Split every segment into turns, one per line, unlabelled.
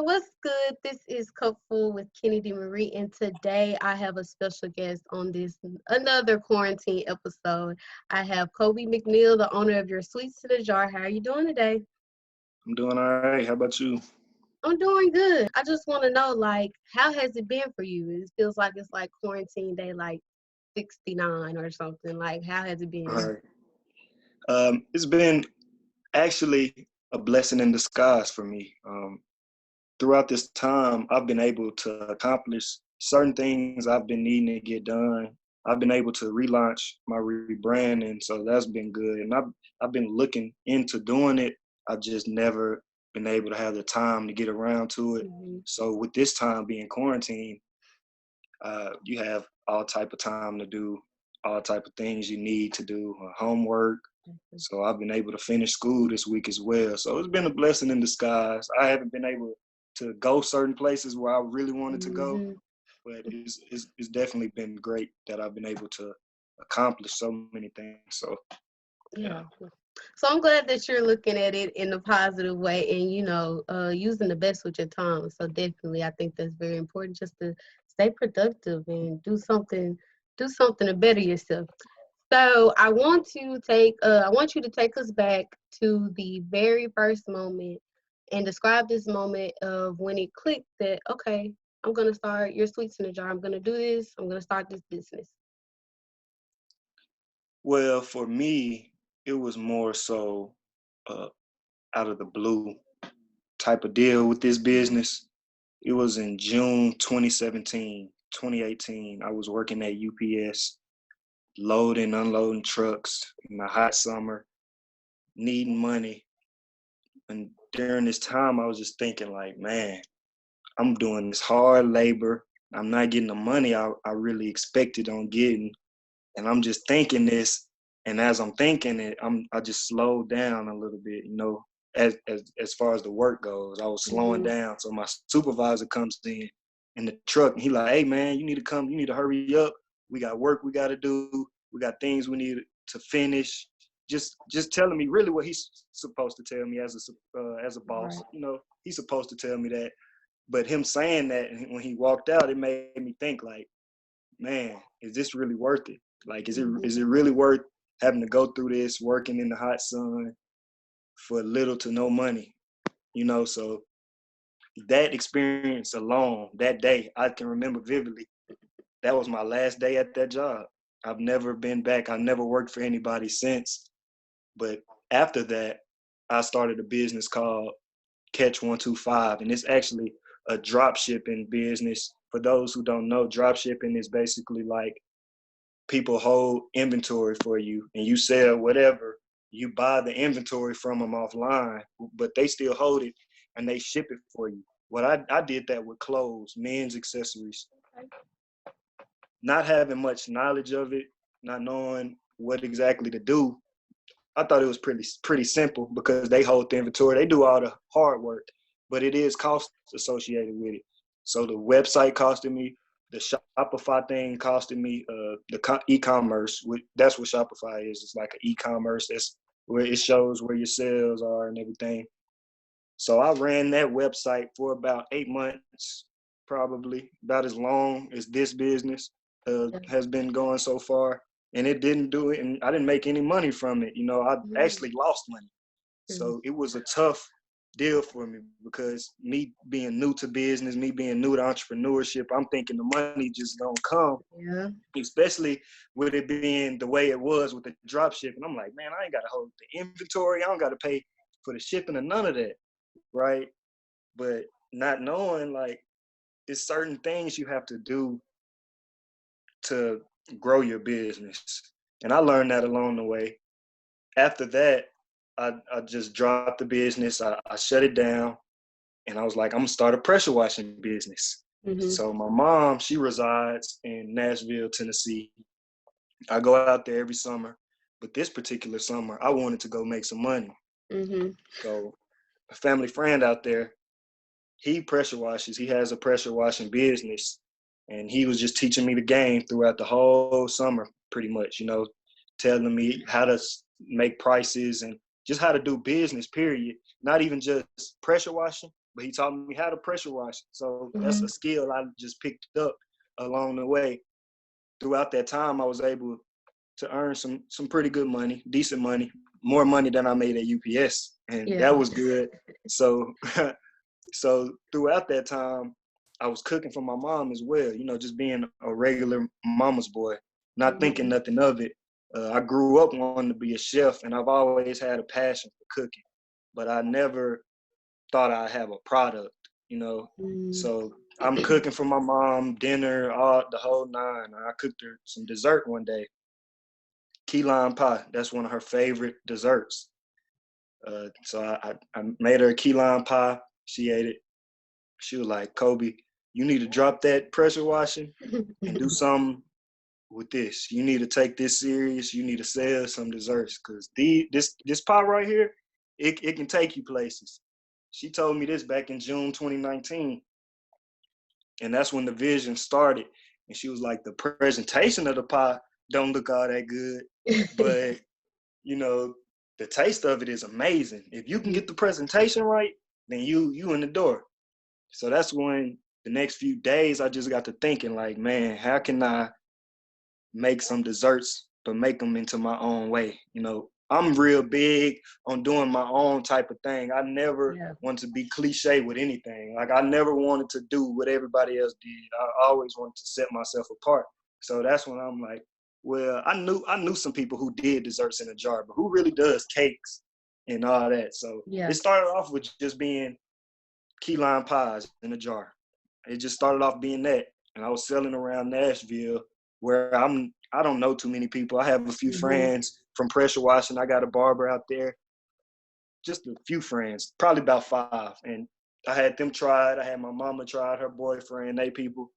So what's good? This is Kupfull with Kennedi Marie, and today I have a special guest on this another quarantine episode. I have Kolby McNeal, the owner of Your Sweets to the Jar. How are you doing today?
I'm doing all right. How about you?
I'm doing good. I just want to know, like, how has it been for you? It feels like it's like quarantine day, like 69 or something. Like, how has it
All
been?
right. It's been actually a blessing in disguise for me. Throughout this time, I've been able to accomplish certain things I've been needing to get done. I've been able to relaunch my rebranding, so that's been good. And I've been looking into doing it. I've just never been able to have the time to get around to it.
Hmm.
So with this time being quarantine, you have all type of time to do all type of things you need to do, homework. So I've been able to finish school this week as well. So it's been a blessing in disguise. I haven't been able to go certain places where I really wanted to go,
Hmm.
but it's definitely been great that I've been able to accomplish so many things. So yeah.
Yeah. So I'm glad that you're looking at it in a positive way and using the best with your time. So definitely I think that's very important just to stay productive and do something to better yourself. So I want you to take us back to the very first moment and describe this moment of when it clicked that okay, I'm gonna start your sweets in a jar. I'm gonna do this, I'm gonna start this business.
Well, for me, it was more so uh, out of the blue type of deal with this business. It was in June 2017, 2018. I was working at UPS, loading, unloading trucks in the hot summer, needing money. And during this time, I was just thinking, like, man, I'm doing this hard labor. I'm not getting the money I really expected on getting. And I'm just thinking this. And as I'm thinking it, I just slowed down a little bit, as far as the work goes. I was slowing
Mm-hmm.
down. So my supervisor comes in the truck and he like, hey man, you need to come, you need to hurry up. We got work we gotta do. We got things we need to finish. Just telling me really what he's supposed to tell me as a boss.
Right.
He's supposed to tell me that. But him saying that when he walked out, it made me think like, man, is this really worth it? Like, is
Mm-hmm.
it really worth having to go through this, working in the hot sun for little to no money? So that experience alone, that day, I can remember vividly. That was my last day at that job. I've never been back. I've never worked for anybody since. But after that, I started a business called Catch 125, and it's actually a drop shipping business. For those who don't know, drop shipping is basically like people hold inventory for you and you sell whatever. You buy the inventory from them offline, but they still hold it and they ship it for you. I did that with clothes, men's accessories, not having much knowledge of it, not knowing what exactly to do. I thought it was pretty simple because they hold the inventory, they do all the hard work, but it is cost associated with it. So the website costed me, the Shopify thing costed me, e-commerce. That's what Shopify is. It's like an e-commerce. That's where it shows where your sales are and everything. So I ran that website for about 8 months, probably about as long as this business has been going so far. And it didn't do it, and I didn't make any money from it. I actually lost money.
Mm-hmm.
So it was a tough deal for me because me being new to business, me being new to entrepreneurship, I'm thinking the money just don't come,
Yeah.
especially with it being the way it was with the drop shipping. I'm like, man, I ain't got to hold the inventory. I don't got to pay for the shipping or none of that, right? But not knowing, like, it's certain things you have to do to grow your business. And I learned that along the way. After that, I just dropped the business. I shut it down. And I was like, I'm going to start a pressure washing business.
Mm-hmm.
So my mom, she resides in Nashville, Tennessee. I go out there every summer. But this particular summer, I wanted to go make some money.
Mm-hmm.
So a family friend out there, he pressure washes. He has a pressure washing business. And he was just teaching me the game throughout the whole summer, pretty much, telling me how to make prices and just how to do business, period. Not even just pressure washing, but he taught me how to pressure wash. So that's a
Mhm.
skill I just picked up along the way. Throughout that time, I was able to earn some pretty good money, decent money, more money than I made at UPS, and
Yeah.
that was good. So so throughout that time, I was cooking for my mom as well. You know, just being a regular mama's boy, not thinking
Mhm.
nothing of it. I grew up wanting to be a chef, and I've always had a passion for cooking, but I never thought I'd have a product. You know,
Mm.
so I'm cooking for my mom dinner, all the whole nine. I cooked her some dessert one day, key lime pie. That's one of her favorite desserts. So I made her a key lime pie. She ate it. She was like, Kobe, you need to drop that pressure washing and do something with this. You need to take this serious. You need to sell some desserts because this pie right here, it can take you places. She told me this back in June 2019, and that's when the vision started. And she was like, the presentation of the pie don't look all that good, but you know, the taste of it is amazing. If you can get the presentation right, then you in the door. So that's when the next few days I just got to thinking like, man, how can I make some desserts but make them into my own way? You know, I'm real big on doing my own type of thing. I never
Yeah.
want to be cliche with anything. Like I never wanted to do what everybody else did. I always wanted to set myself apart. So that's when I'm like, well, I knew some people who did desserts in a jar, but who really does cakes and all that? So
Yeah.
it started off with just being key lime pies in a jar. It just started off being that, and I was selling around Nashville, where I don't know too many people. I have a few
Mhm.
friends from pressure washing. I got a barber out there, just a few friends, probably about 5, and I had them try it. I had my mama try it, her boyfriend, they people,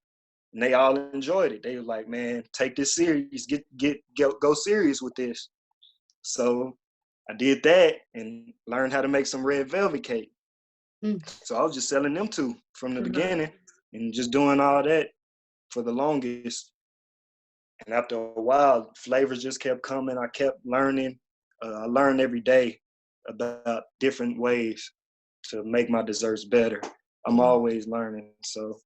and they all enjoyed it. They were like, "Man, take this serious. Go serious with this." So I did that and learned how to make some red velvet cake.
Mm.
So I was just selling them two from the
Uh-huh.
beginning and just doing all that for the longest. And after a while, flavors just kept coming. I kept learning. I learned every day about different ways to make my desserts better. I'm
Mm.
always learning. So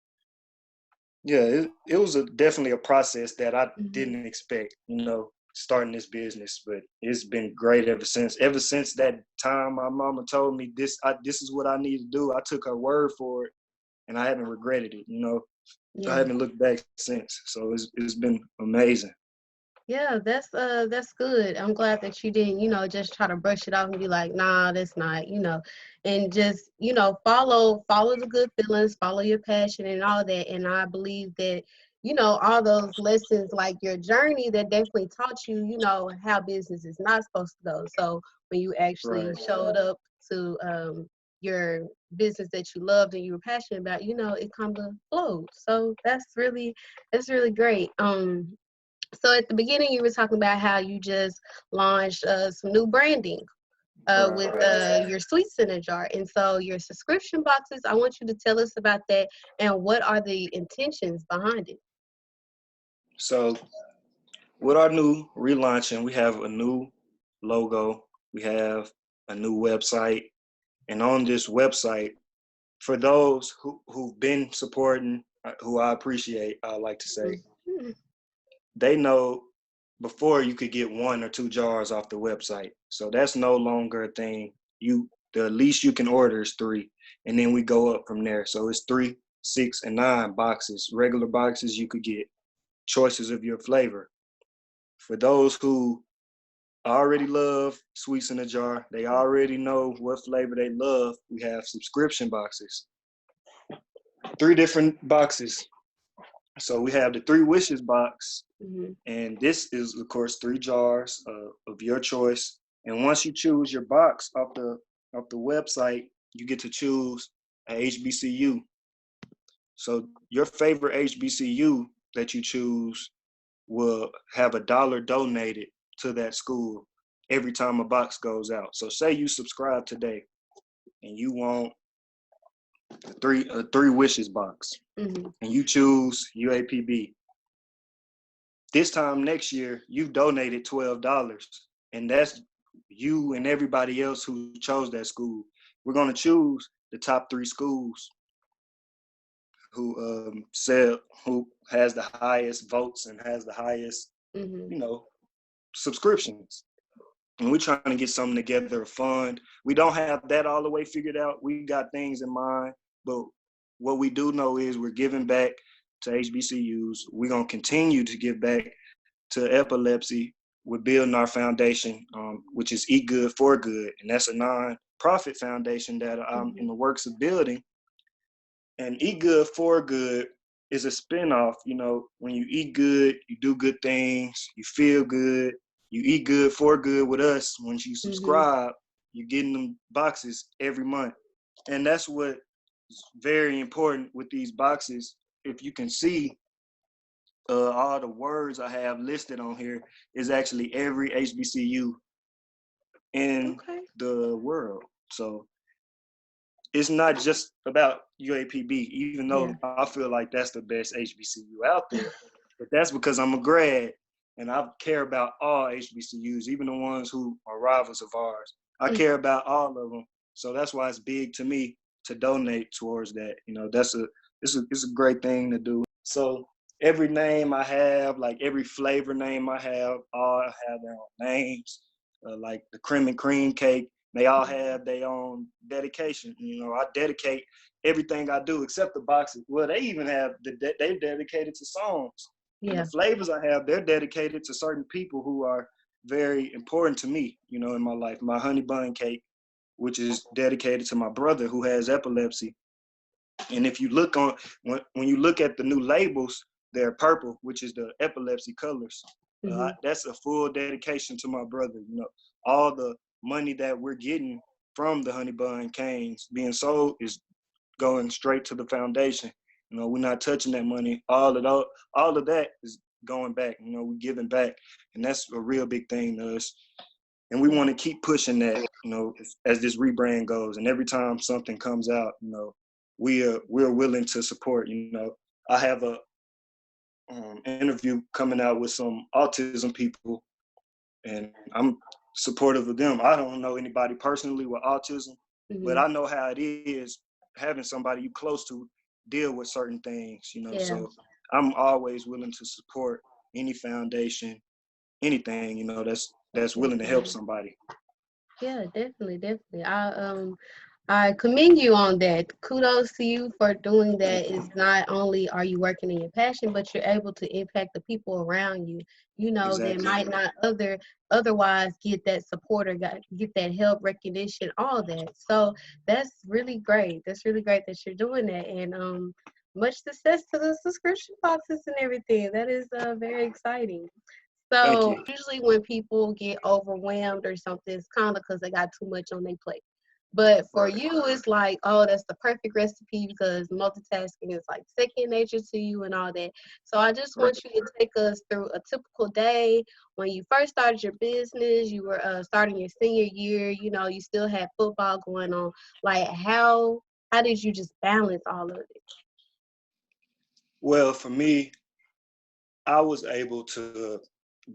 yeah, it was definitely a process that I
Mhm.
didn't expect, starting this business, but it's been great ever since. Ever since that time my mama told me this is what I need to do, I took her word for it and I haven't regretted it. I
Yeah.
haven't looked back since. So it's been amazing.
Yeah, that's good. I'm glad that you didn't, just try to brush it off and be like, nah, that's not, and just, follow the good feelings, follow your passion and all that. And I believe that, all those lessons like your journey that definitely taught you, how business is not supposed to go. So when you actually
Right.
showed up to your business that you loved and you were passionate about, it kind of flowed. So that's really great. So at the beginning, you were talking about how you just launched some new branding with
Right.
your sweets in a jar. And so your subscription boxes, I want you to tell us about that and what are the intentions behind it.
So with our new relaunching, we have a new logo, we have a new website, and on this website, for those who've been supporting, who I appreciate, I like to say,
Mhm.
they know before you could get 1 or 2 jars off the website. So that's no longer a thing. The least you can order is 3, and then we go up from there. So it's 3, 6, and 9 boxes, regular boxes you could get, choices of your flavor. For those who already love sweets in a jar, they already know what flavor they love, we have subscription boxes. 3 different boxes. So we have the 3 wishes box,
Mhm.
and this is, of course, 3 jars of your choice. And once you choose your box off the website, you get to choose a HBCU. So your favorite HBCU that you choose will have $1 donated to that school every time a box goes out. So say you subscribe today and you want a three wishes box
Mhm.
and you choose UAPB. This time next year, you've donated $12, and that's you and everybody else who chose that school. We're gonna choose the top 3 schools who has the highest votes and has the highest,
Mhm.
subscriptions. And we're trying to get something together, a fund. We don't have that all the way figured out. We got things in mind, but what we do know is we're giving back to HBCUs. We're gonna continue to give back to epilepsy. We're building our foundation, which is Eat Good for Good, and that's a non-profit foundation that I'm in the works of building. And Eat Good for Good is a spinoff. When you eat good, you do good things, you feel good, you eat good for good with us. Once you
Mhm.
subscribe, you're getting them boxes every month. And that's what is very important with these boxes. If you can see, all the words I have listed on here is actually every HBCU in
Okay.
the world. So it's not just about UAPB, even
Yeah.
though I feel like that's the best HBCU out there. But that's because I'm a grad and I care about all HBCUs, even the ones who are rivals of ours. I care about all of them. So that's why it's big to me to donate towards that. It's a great thing to do. So every name I have, like every flavor name I have, all have their own names. Like the cream and cream cake, they all have their own dedication. I dedicate everything I do except the boxes. Well, they even have they're dedicated to songs. And the
Yeah.
flavors I have, they're dedicated to certain people who are very important to me, in my life. My honey bun cake, which is dedicated to my brother who has epilepsy. And if you look when you look at the new labels, they're purple, which is the epilepsy colors.
Mhm.
That's a full dedication to my brother. All the money that we're getting from the honey bun canes being sold is going straight to the foundation. We're not touching that money. All of that is going back. We're giving back, and that's a real big thing to us. And we want to keep pushing that, as this rebrand goes. And every time something comes out, we're willing to support. I have a interview coming out with some autism people, and I'm supportive of them. I don't know anybody personally with autism, but
Mhm.
I know how it is having somebody you close to deal with certain things.
Yeah.
So I'm always willing to support any foundation, anything, that's willing to help
Definitely.
somebody.
Yeah, definitely, definitely. I commend you on that. Kudos to you for doing
Thank
that.
you.
Is not only are you working in your passion, but you're able to impact the people around you. That
Exactly.
might not otherwise get that support or get that help, recognition, all that. So that's really great. That's really great that you're doing that. And much success to the subscription boxes and everything. That is very exciting.
Thank
So
you.
usually when people get overwhelmed or something, it's kind of because they got too much on their plate. But for
Right.
you, it's like, oh, that's the perfect recipe because multitasking is like second nature to you and all that. So I just
Right.
want you to take us through a typical day when you first started your business. You were starting your senior year. You still had football going on. Like how did you just balance all of it?
Well, for me, I was able to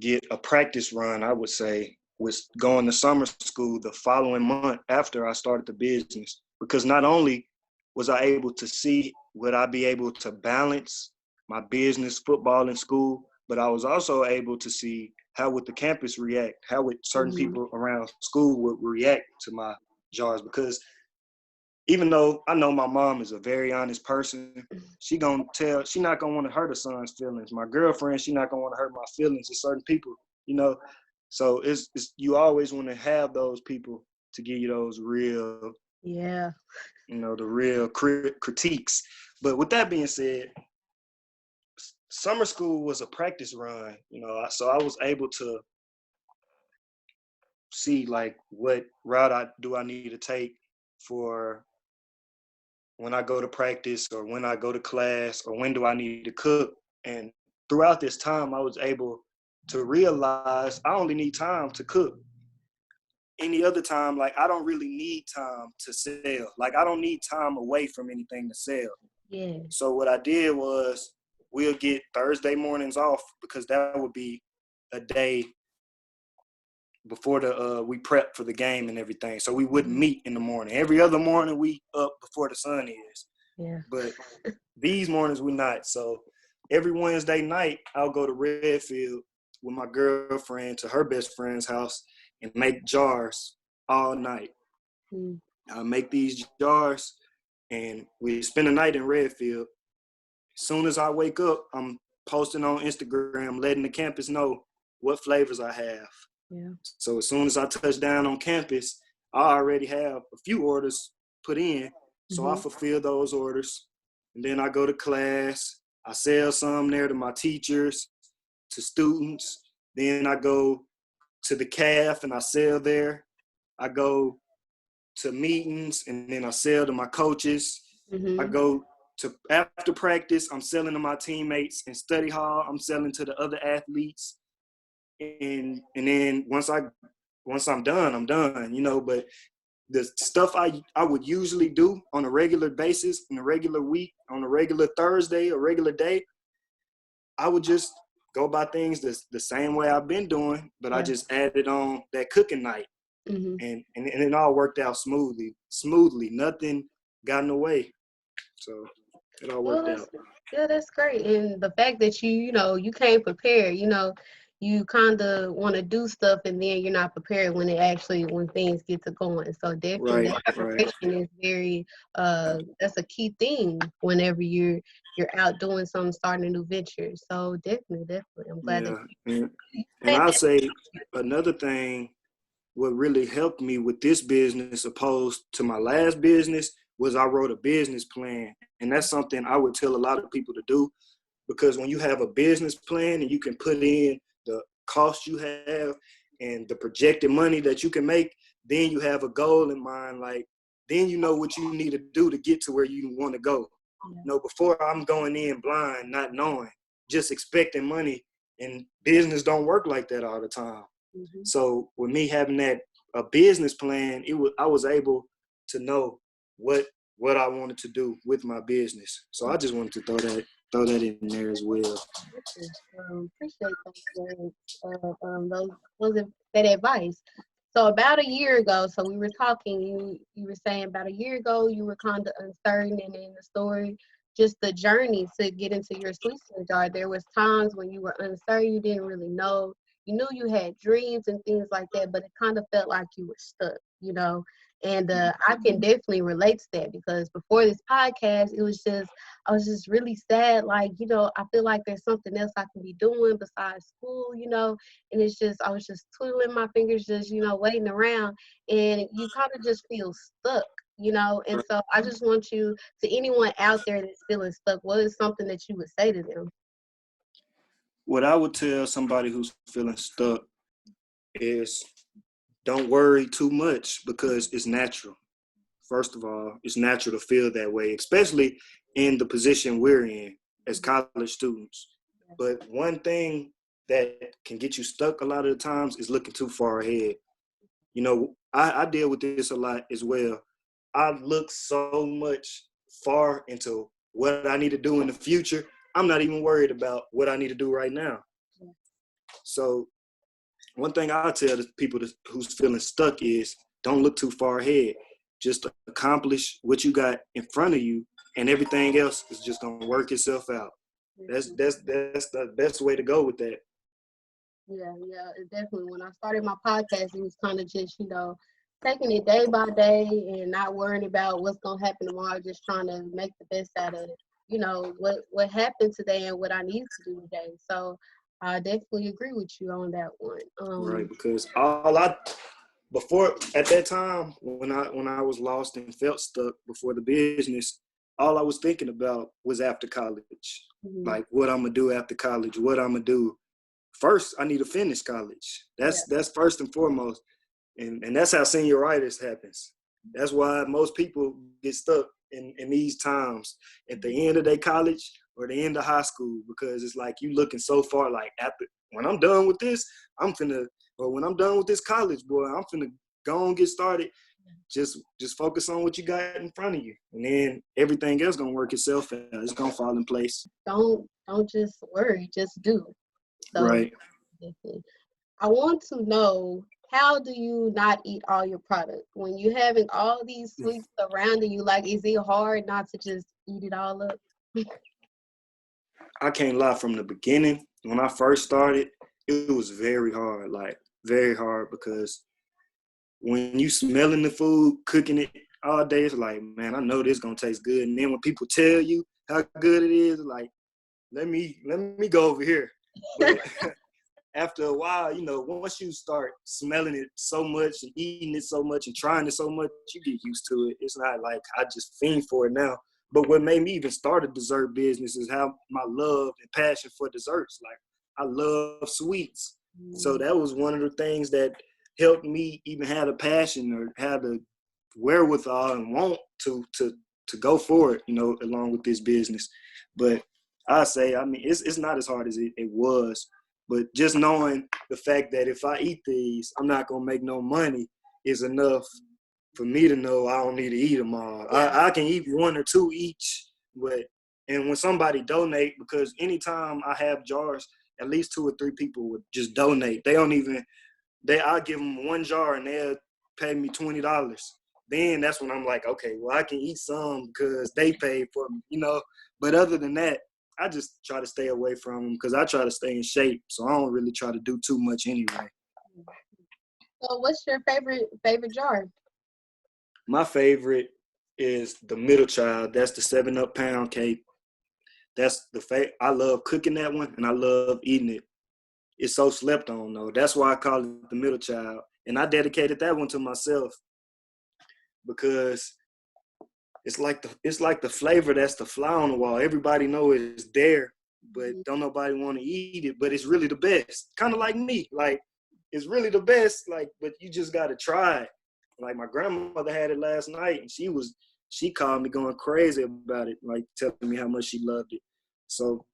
get a practice run, I would say, was going to summer school the following month after I started the business. Because not only was I able to see would I be able to balance my business, football, and school, but I was also able to see how would the campus react, how would certain
Hmm.
people around school would react to my jars. Because even though I know my mom is a very honest person, she not gonna want to hurt her son's feelings. My girlfriend, she not gonna want to hurt my feelings. It's certain people, you know. So it's you always want to have those people to give you those real,
Yeah.
the real critiques. But with that being said, summer school was a practice run, so I was able to see like what route I need to take for when I go to practice or when I go to class or when do I need to cook. And throughout this time, I was able to realize I only need time to cook. Any other time, like I don't really need time to sell. Like I don't need time away from anything to sell.
Yeah.
So what I did was we'll get Thursday mornings off because that would be a day before the we prep for the game and everything. So we wouldn't meet in the morning. Every other morning we up before the sun is.
Yeah.
But these mornings we not. So every Wednesday night I'll go to Redfield with my girlfriend to her best friend's house and make jars all night.
Mm.
I'll make these jars and we spend the night in Redfield. As soon as I wake up, I'm posting on Instagram, letting the campus know what flavors I have.
Yeah.
So as soon as I touch down on campus, I already have a few orders put in. So I fulfill those orders. And then I go to class. I sell some there to my teachers, to students. Then I go to the CAF and I sell there. I go to meetings and then I sell to my coaches. I go to after practice, I'm selling to my teammates. In study hall, I'm selling to the other athletes. And then once I'm done, I'm done, you know. But the stuff I would usually do on a regular basis, in a regular week, on a regular Thursday, a regular day, I would just go by things the same way I've been doing, but I just added on that cooking night. And it all worked out smoothly. Nothing got in the way. So it all
Well,
worked out.
yeah, that's great. And the fact that you came prepared, you kind of want to do stuff and then you're not prepared when things get to going. So definitely
Right,
that
right.
preparation is very, that's a key thing whenever you're out doing something, starting a new venture. So definitely, I'm glad that
Yeah. And
said
I'll
that.
say another thing, what really helped me with this business opposed to my last business was I wrote a business plan. And that's something I would tell a lot of people to do, because when you have a business plan and you can put in the cost you have and the projected money that you can make, then you have a goal in mind. Like, then you know what you need to do to get to where you want to go. Before I'm going in blind, not knowing, just expecting money, and business don't work like that all the time. So with me having a business plan, I was able to know what I wanted to do with my business. So I just wanted to throw that in there as well.
Appreciate that advice. So about a year ago, so we were talking. You were saying about a year ago you were kind of uncertain, and in the story, just the journey to get into your sweetener jar. There was times when you were uncertain, you didn't really know. You knew you had dreams and things like that, but it kind of felt like you were stuck. And I can definitely relate to that, because before this podcast, I was just really sad. Like, I feel like there's something else I can be doing besides school. And I was just twiddling my fingers, just, waiting around, and you kind of just feel stuck. And so I just want you, to anyone out there that's feeling stuck, what is something that you would say to them?
What I would tell somebody who's feeling stuck is, don't worry too much, because it's natural. First of all, it's natural to feel that way, especially in the position we're in as college students. But one thing that can get you stuck a lot of the times is looking too far ahead. I deal with this a lot as well. I look so much far into what I need to do in the future. I'm not even worried about what I need to do right now. So one thing I tell the people who's feeling stuck is, don't look too far ahead. Just accomplish what you got in front of you, and everything else is just gonna work itself out. That's the best way to go with that.
Yeah, definitely. When I started my podcast, it was kind of just, taking it day by day and not worrying about what's gonna happen tomorrow, just trying to make the best out of, what happened today and what I need to do today. So I definitely agree with you on that one.
Right, because before, at that time when I was lost and felt stuck before the business, all I was thinking about was after college. Like, what I'm gonna do after college, what I'm gonna do. First, I need to finish college. That's first and foremost. And that's how senioritis happens. That's why most people get stuck in these times at the end of their college or the end of high school, because it's like you looking so far, like, after, when I'm done with this, when I'm done with this college, boy, I'm finna go and get started. Just focus on what you got in front of you, and then everything else gonna work itself out. It's gonna fall in place.
Don't just worry, just do. So
Right.
definitely. I want to know, how do you not eat all your product when you're having all these sweets surrounding you? Like, is it hard not to just eat it all up?
I can't lie, from the beginning, when I first started, it was very hard, like very hard, because when you smelling the food, cooking it all day, it's like, man, I know this gonna taste good. And then when people tell you how good it is, like, let me go over here. But after a while, once you start smelling it so much and eating it so much and trying it so much, you get used to it. It's not like I just fiend for it now. But what made me even start a dessert business is how my love and passion for desserts. Like, I love sweets. So that was one of the things that helped me even have the passion or have the wherewithal and want to go for it, along with this business. But I say, I mean, it's not as hard as it was. But just knowing the fact that if I eat these, I'm not gonna make no money is enough for me to know I don't need to eat them all. I can eat one or two each, and when somebody donate, because anytime I have jars, at least 2 or 3 people would just donate. I'll give them one jar and they'll pay me $20. Then that's when I'm like, okay, well, I can eat some because they paid for me. But other than that, I just try to stay away from them because I try to stay in shape. So I don't really try to do too much anyway.
So, what's your favorite jar?
My favorite is the middle child. That's the 7-Up pound cake. That's I love cooking that one and I love eating it. It's so slept on though. That's why I call it the middle child. And I dedicated that one to myself because it's like the flavor that's the fly on the wall. Everybody know it's there, but don't nobody want to eat it. But it's really the best. Kind of like me. Like, it's really the best. Like, but you just gotta try it. Like, my grandmother had it last night, and she called me going crazy about it, like telling me how much she loved it. So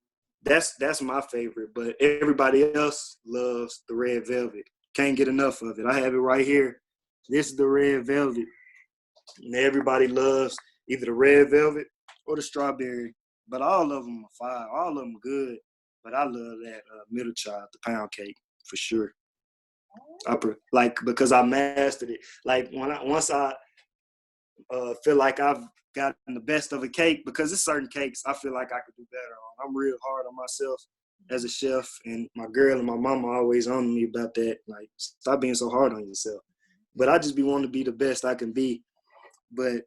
that's my favorite. But everybody else loves the red velvet. Can't get enough of it. I have it right here. This is the red velvet. And everybody loves either the red velvet or the strawberry. But all of them are fire. All of them good. But I love that middle child, the pound cake, for sure. Because I mastered it. Like, once I feel like I've gotten the best of a cake, because it's certain cakes I feel like I could do better on. I'm real hard on myself as a chef, and my girl and my mama always on me about that. Like, stop being so hard on yourself. But I just be wanting to be the best I can be. But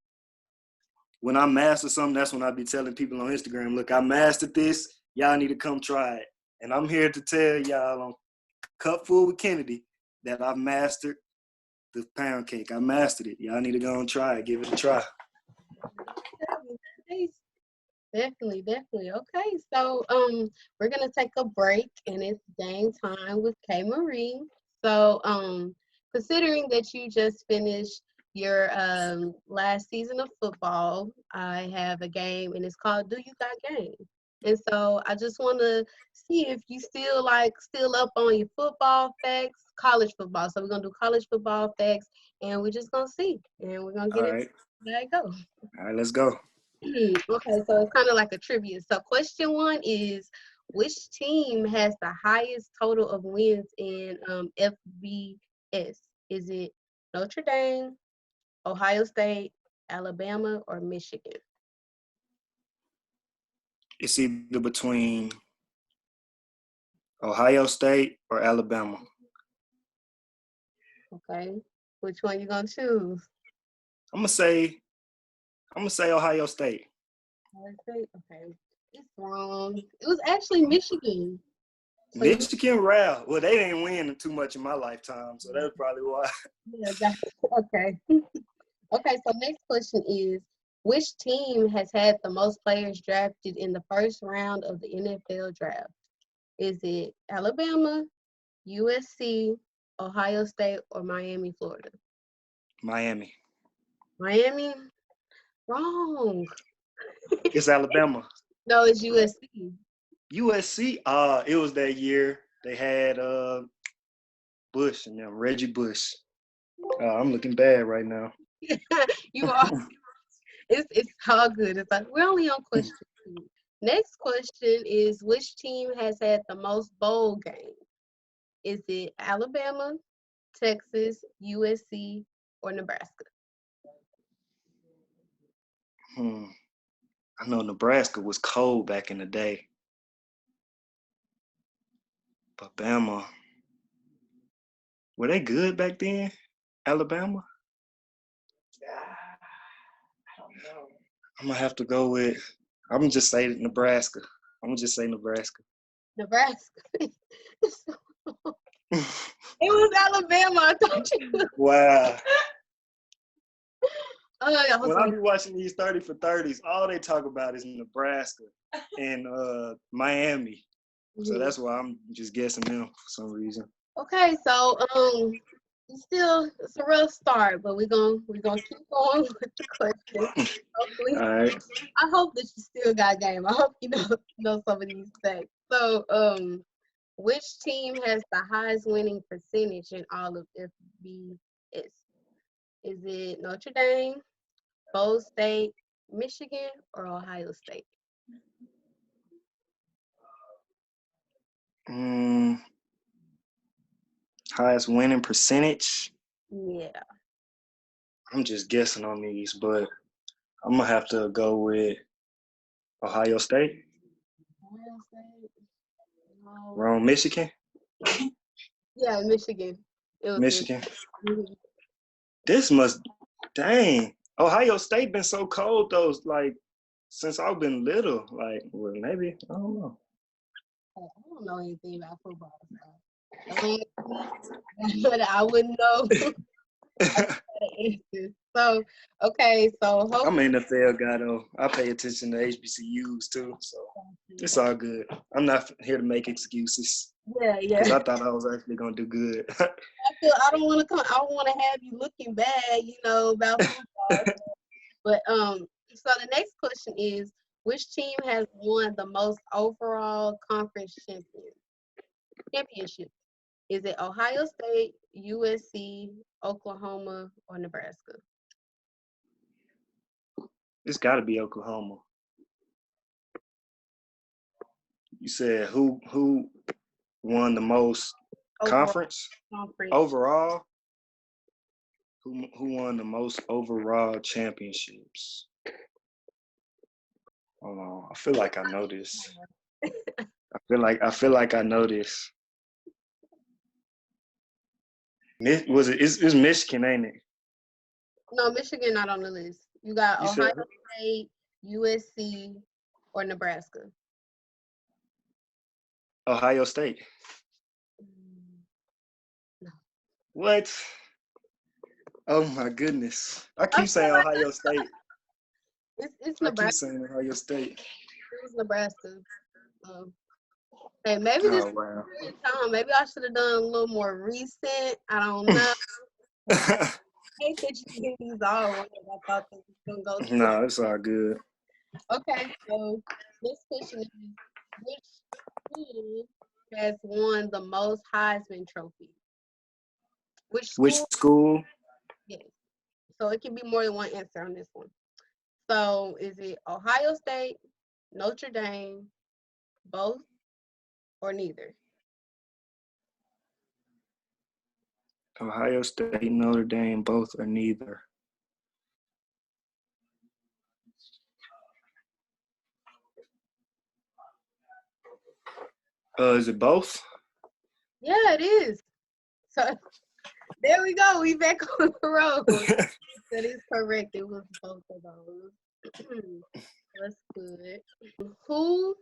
when I master something, that's when I be telling people on Instagram, look, I mastered this. Y'all need to come try it. And I'm here to tell y'all on Kupfull with Kennedi that I've mastered the pound cake. I mastered it. Y'all need to go and try it. Give it a try.
Definitely. Okay, so we're gonna take a break, and it's game time with K Marie. So considering that you just finished your last season of football, I have a game, and it's called Do You Got Game? And so I just want to see if you still up on your football facts, college football. So we're gonna do college football facts, and we're just gonna see, and we're gonna
All
get it.
right.
There you go.
All right, let's go.
Okay, so it's kind of like a trivia. So question one is, which team has the highest total of wins in FBS? Is it Notre Dame, Ohio State, Alabama, or Michigan?
It's either between Ohio State or Alabama.
Okay, which one you gonna choose?
I'm gonna say Ohio State.
Ohio State. Okay, it's wrong. It was actually Michigan. So you,
Michigan, Ralph. Well, they didn't win too much in my lifetime, so that's probably why.
yeah, okay. Okay, so next question is, which team has had the most players drafted in the first round of the NFL draft? Is it Alabama, USC, Ohio State, or Miami, Florida?
Miami.
Miami? Wrong.
It's Alabama.
No, it's USC.
USC. It was that year they had Bush and them, Reggie Bush. I'm looking bad right now.
You are. It's all good. It's like we're only on question two. Next question is, which team has had the most bowl games? Is it Alabama, Texas, USC, or Nebraska?
Hmm. I know Nebraska was cold back in the day, but Bama, were they good back then? Alabama?
I don't know.
I'm gonna have to go with. I'm gonna just say Nebraska. I'm gonna just say Nebraska.
Nebraska. It was Alabama. I thought you.
Wow.
Oh, yeah,
When I be watching these 30 for 30s, all they talk about is Nebraska and Miami. So that's why I'm just guessing them for some reason.
Okay, so it's a rough start, but we're gonna keep going with the questions. Hopefully,
All right.
I hope that you still got game. I hope you know some of these facts. So, which team has the highest winning percentage in all of FBS? Is it Notre Dame, Ball State, Michigan, or Ohio State?
Highest winning percentage.
Yeah.
I'm just guessing on these, but I'm gonna have to go with Ohio State.
Ohio State. No.
Wrong, Michigan.
Yeah, Michigan. It was
Michigan.
Michigan.
This must, dang. Ohio State been so cold though, like since I've been little. Like, well, maybe I don't know.
I don't know anything about football, so but I wouldn't know the answer. So, okay, so
I'm
hopefully,
an NFL guy though. I pay attention to HBCUs too, so it's all good. I'm not here to make excuses
yeah.
because I thought I was actually gonna do good.
I don't want to come. I don't want to have you looking bad, about football. But so the next question is, which team has won the most overall conference championship? Is it Ohio State, USC, Oklahoma, or Nebraska?
It's got to be Oklahoma. You said who won the most conference overall? Who won the most overall championships? Hold on. I feel like I know this. I feel like I know this. It's Michigan, ain't it?
No, Michigan not on the list. You got
You
Ohio
said
State, USC, or Nebraska.
Ohio State.
No.
What? Oh my goodness. I keep saying Ohio State.
It's
I keep
Nebraska.
saying Ohio State.
It was Nebraska. Hey, maybe this
Oh wow.
time. Maybe I should have done a little more recent. I don't know. I hate that you get these all wrong. I thought this was gonna go through.
No, it's all good.
Okay, so this question is, which school has won the most Heisman trophies? Which
Which
school?
school?
Yes. So it can be more than one answer on this one. So is it Ohio State, Notre Dame, both, or neither?
Ohio State, Notre Dame, both or neither. Is it both?
Yeah, it is. So there we go. We back on the road. That is correct. It was both of those. That's good. Who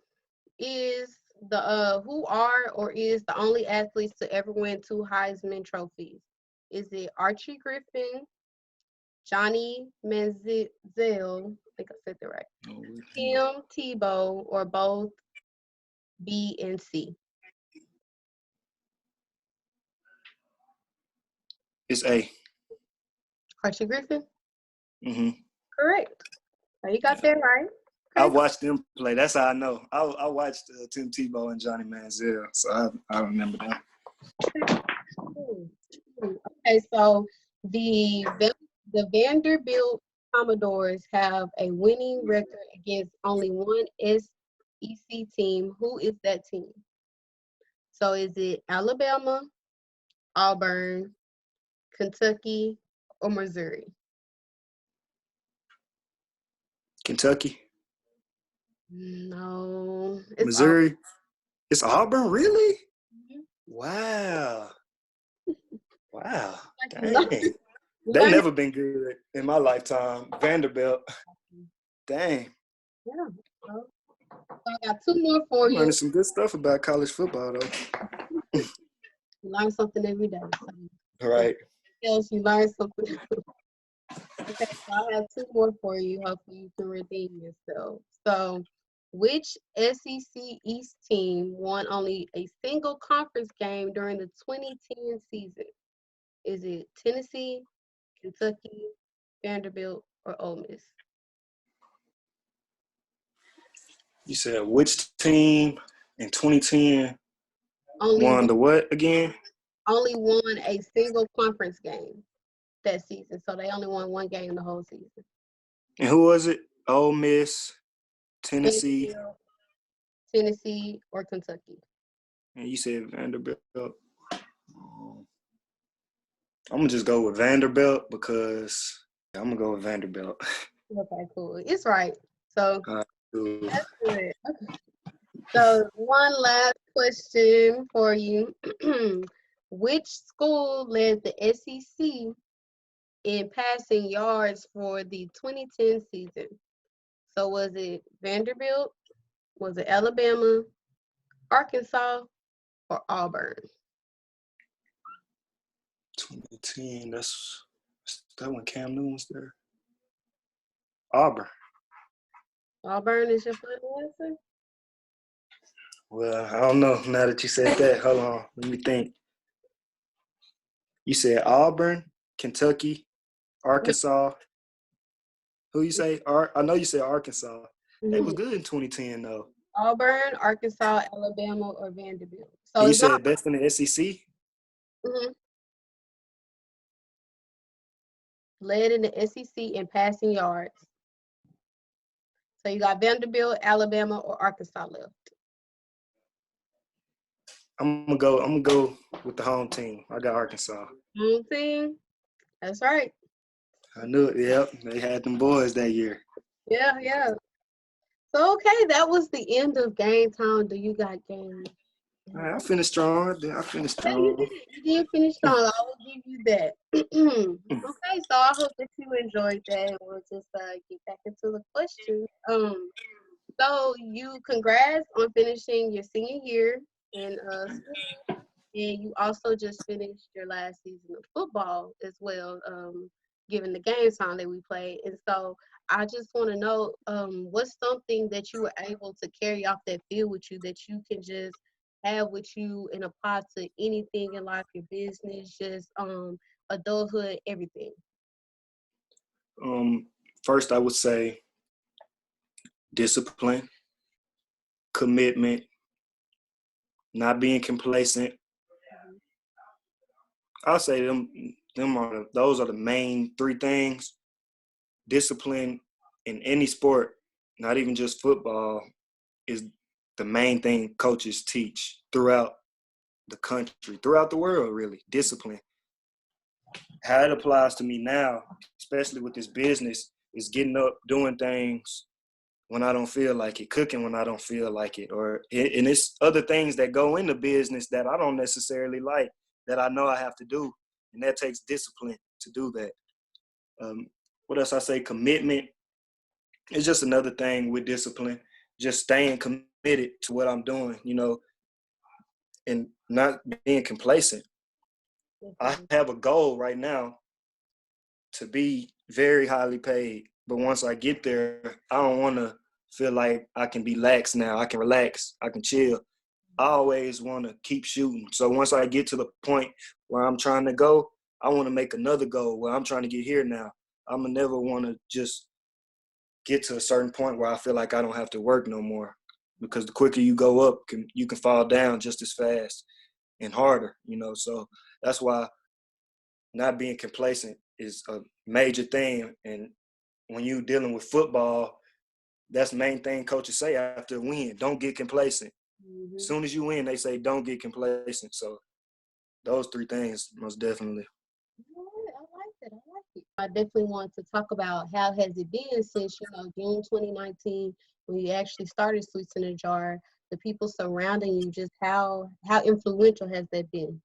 is who are or is the only athletes to ever win 2 Heisman trophies? Is it Archie Griffin, Johnny Manziel, I think I said that right, Tim Tebow, or both B and C?
It's A.
Archie Griffin?
Mm-hmm.
Correct. So you got that right.
I
Okay.
watched them play. That's how I know. I watched Tim Tebow and Johnny Manziel, so I remember them.
Okay, so the Vanderbilt Commodores have a winning record against only one SEC team. Who is that team? So is it Alabama, Auburn, Kentucky, or Missouri?
Kentucky,
No, it's all.
Missouri. It's Auburn, really?
Mhm.
Wow. Wow.
Like you learn,
Dang.
you
They
learn.
never been good in my lifetime. Vanderbilt. Dang.
Yeah. So I got two more for
I'm
you.
learning some good stuff about college football, though.
You learn something every day. So
All
if
right.
else you learn something. Okay, so I have two more for you. Hopefully you can redeem yourself. So which SEC East team won only a single conference game during the 2010 season? Is it Tennessee, Kentucky, Vanderbilt, or Ole Miss?
You said which team in 2010
Only
won
one,
the what again?
only won a single conference game that season. So they only won one game the whole season.
And who was it? Ole Miss, Tennessee,
Vanderbilt, Tennessee, or Kentucky.
and you said Vanderbilt. I'm gonna just go with Vanderbilt because I'm gonna go with Vanderbilt.
Okay, cool. It's right. So
Uh, cool.
that's good. Okay. So one last question for you. Which school led the SEC in passing yards for the 2010 season? So was it Vanderbilt? Was it Alabama, Arkansas, or Auburn?
2010. That's that when Cam Newton was there. Auburn.
Auburn is your final answer?
Well, I don't know. Now that you said that, hold on. Let me think. You said Auburn, Kentucky, Arkansas. Who you say? I know you said Arkansas. They was
Mhm.
good in 2010 though.
Auburn, Arkansas, Alabama, or Vanderbilt. So
And you
it's not
said best in the SEC.
mhm, led in the SEC in passing yards. So you got Vanderbilt, Alabama, or Arkansas left.
I'm gonna go with the home team. I got Arkansas.
Team. That's right.
I knew it. Yep, they had them boys that year.
Yeah, yeah. So okay, that was the end of game time. Do you got game?
All right, I finished strong. I finished
Yeah, you
strong.
did. You did finish strong. I will give you that. Okay, so I hope that you enjoyed that. We'll just get back into the questions. So you congrats on finishing your senior year in school, and you also just finished your last season of football as well, given the game time that we played. And so I just want to know, what's something that you were able to carry off that field with you that you can just have with you and apply to anything in life, your business, just adulthood, everything.
Um, First, I would say discipline, commitment, not being complacent.
Mhm.
I'll say those are the main three things. Discipline in any sport, not even just football, is the main thing coaches teach throughout the country, throughout the world, really. Discipline. How it applies to me now, especially with this business, is getting up, doing things when I don't feel like it, cooking when I don't feel like it, and it's other things that go into business that I don't necessarily like that I know I have to do, and that takes discipline to do that. Um, what else I say? Commitment is just another thing with discipline. Just staying committed to what I'm doing, and not being complacent. I
Mhm.
have a goal right now to be very highly paid, but once I get there, I don't want to feel like I can be lax now. I can relax. I can chill. I always want to keep shooting. So once I get to the point where I'm trying to go, I want to make another goal where I'm trying to get here now. I'm going to never want to just get to a certain point where I feel like I don't have to work no more. Because the quicker you go up, you can fall down just as fast and harder. So that's why not being complacent is a major thing. And when you dealing with football, that's the main thing coaches say after a win. Don't get complacent. As
Mhm.
soon as you win, they say don't get complacent. So those three things, most definitely.
I definitely want to talk about how has it been since, June 2019, when you actually started Sweets in a Jar, the people surrounding you, just how influential has that been?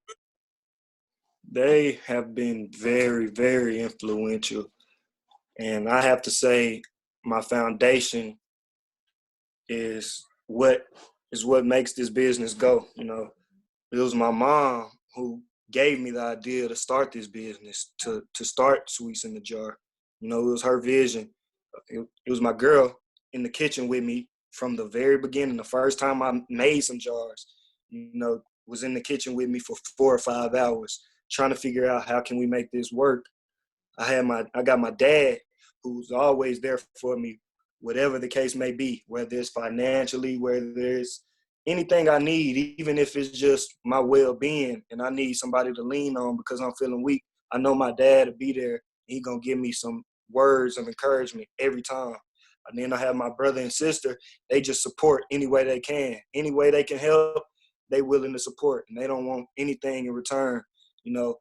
They have been very, very influential. And I have to say, my foundation is what makes this business go. It was my mom who gave me the idea to start this business, to start Sweets in the Jar. It was her vision. It was my girl in the kitchen with me from the very beginning. The first time I made some jars, was in the kitchen with me for 4 or 5 hours trying to figure out how can we make this work. I got my dad who's always there for me, whatever the case may be, whether it's financially, whether it's anything I need, even if it's just my well-being and I need somebody to lean on because I'm feeling weak. I know my dad will be there. He gonna give me some words of encouragement every time. And then I have my brother and sister. They just support any way they can. Any way they can help, they willing to support, and they don't want anything in return. You know,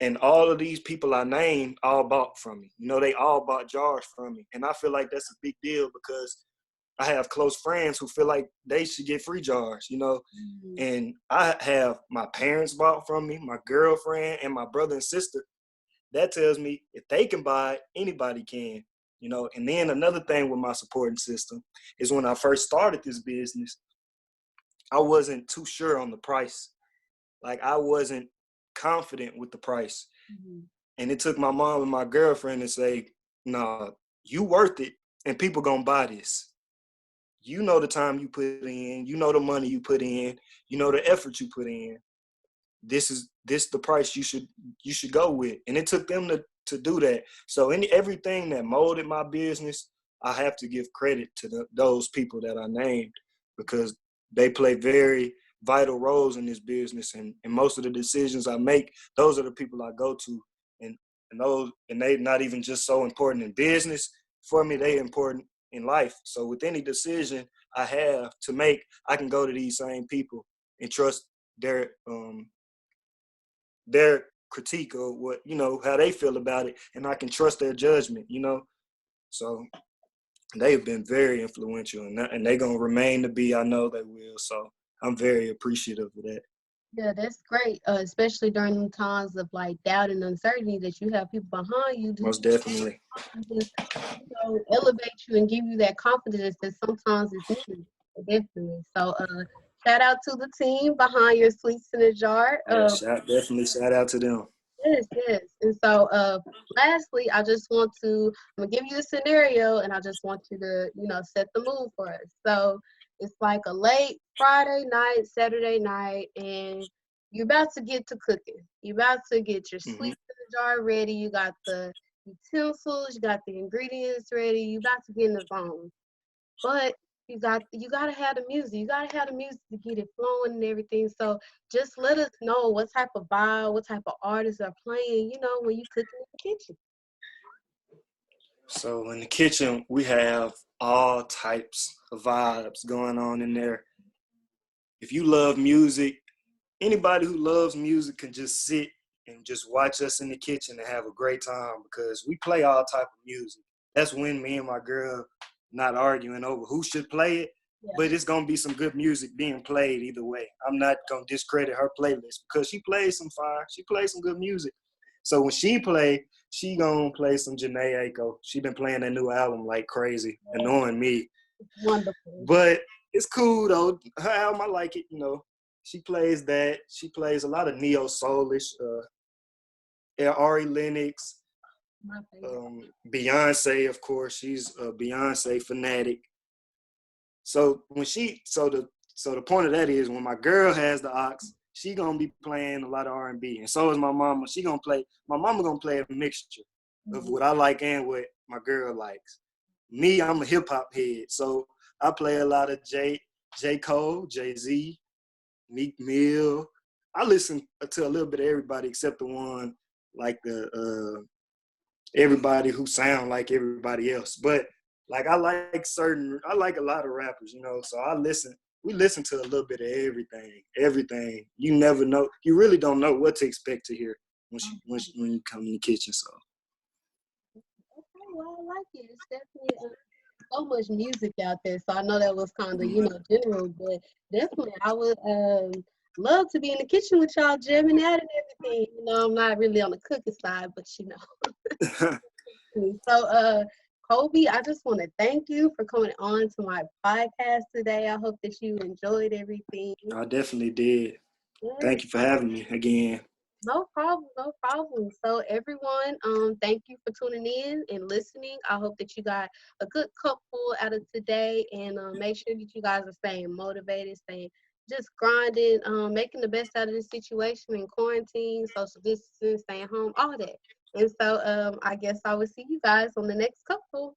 and all of these people I named all bought from me. They all bought jars from me. And I feel like that's a big deal because I have close friends who feel like they should get free jars.
Mm-hmm.
And I have my parents bought from me, my girlfriend, and my brother and sister. That tells me if they can buy it, anybody can. And then another thing with my supporting system is when I first started this business, I wasn't too sure on the price. Like I wasn't confident with the price.
Mm-hmm.
And it took my mom and my girlfriend to say, nah, you worth it and people gonna buy this. You know the time you put in, you know the money you put in, you know the effort you put in. This the price you should go with. And it took them to do that. So everything that molded my business, I have to give credit to those people that I named because they play very vital roles in this business. And most of the decisions I make, those are the people I go to. And they not even just so important in business. For me, they important in life. So with any decision I have to make, I can go to these same people and trust their critique of how they feel about it, and I can trust their judgment. So they've been very influential, and they're gonna remain to be. I know they will. So I'm very appreciative of that.
Yeah, that's great, especially during the times of like doubt and uncertainty that you have people behind you to
Most definitely.
just, elevate you and give you that confidence that sometimes is needed. Definitely. So, shout out to the team behind your Sweets in a Jar.
Yeah, definitely shout out to them.
Yes, yes. And so, lastly, I'm gonna give you a scenario, and I just want you to, set the mood for us. So it's like a late Friday night, Saturday night, and you're about to get to cooking. You're about to get your
Hmm.
sweets in the jar ready. You got the utensils, you got the ingredients ready. You about to get in the zone. But you gotta have the music. You gotta have the music to get it flowing and everything. So just let us know what type of vibe, what type of artists are playing, when you cooking in the kitchen.
So in the kitchen, we have all types of vibes going on in there. If you love music, anybody who loves music can just sit and just watch us in the kitchen and have a great time because we play all type of music. That's when me and my girl not arguing over who should play it,
Yeah.
but it's gonna be some good music being played either way. I'm not gonna discredit her playlist because she plays some fire. She plays some good music. So when she gonna play some Janae Aiko. She been playing that new album like crazy, annoying me.
It's wonderful.
But it's cool though. Her album, I like it. She plays that. She plays a lot of neo soulish. Ari Lennox,
My favorite.
Beyonce, of course. She's a Beyonce fanatic. So the point of that is when my girl has the ox, she gonna be playing a lot of R&B, and so is my mama. My mama gonna play a mixture of
Mhm.
what I like and what my girl likes. Me, I'm a hip hop head, so I play a lot of J Cole, Jay Z, Meek Mill. I listen to a little bit of everybody except the one like the everybody who sound like everybody else. But like I like a lot of rappers. So we listen to a little bit of everything. Everything. You never know. You really don't know what to expect to hear when you come in the kitchen. So
well, I like it. It's definitely so much music out there. So I know that was kind of,
Mm.
general, but definitely I would love to be in the kitchen with y'all jamming out and everything. I'm not really on the cooking side, but So Kolby, I just want to thank you for coming on to my podcast today. I hope that you enjoyed everything.
I definitely did.
Yes.
Thank you for having me again.
No problem, no problem. So everyone, thank you for tuning in and listening. I hope that you got a good cupful out of today, and make sure that you guys are staying motivated, staying just grinding, making the best out of the situation in quarantine, social distancing, staying home, all that. And so I guess I will see you guys on the next cupful.